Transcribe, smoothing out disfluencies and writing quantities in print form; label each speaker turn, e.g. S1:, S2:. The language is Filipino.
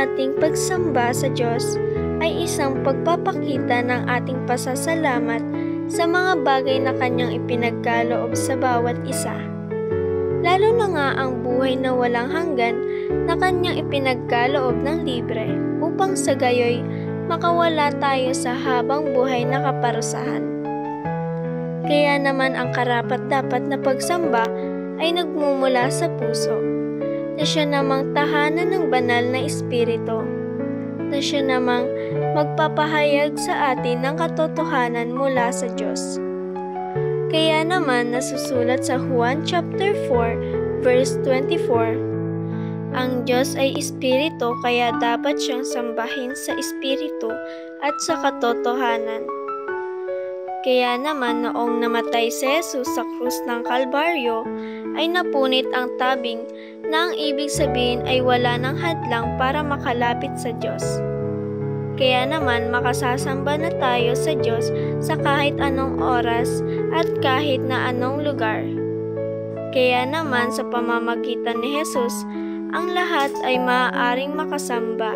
S1: ating pagsamba sa Diyos ay isang pagpapakita ng ating pasasalamat sa mga bagay na Kanyang ipinagkaloob sa bawat isa. Lalo na nga ang buhay na walang hanggan na Kanyang ipinagkaloob ng libre upang sa gayoy makawala tayo sa habang buhay na kaparusahan. Kaya naman ang karapat-dapat na pagsamba ay nagmumula sa puso, na siya namang tahanan ng banal na Espiritu, na siya namang magpapahayag sa atin ng katotohanan mula sa Diyos. Kaya naman nasusulat sa Juan chapter 4 verse 24, ang Diyos ay Espiritu kaya dapat siyang sambahin sa Espiritu at sa katotohanan. Kaya naman noong namatay si Jesus sa krus ng Kalbaryo ay napunit ang tabing na ang ibig sabihin ay wala ng hadlang para makalapit sa Diyos. Kaya naman makasasamba na tayo sa Diyos sa kahit anong oras at kahit na anong lugar. Kaya naman sa pamamagitan ni Jesus, ang lahat ay maaaring makasamba.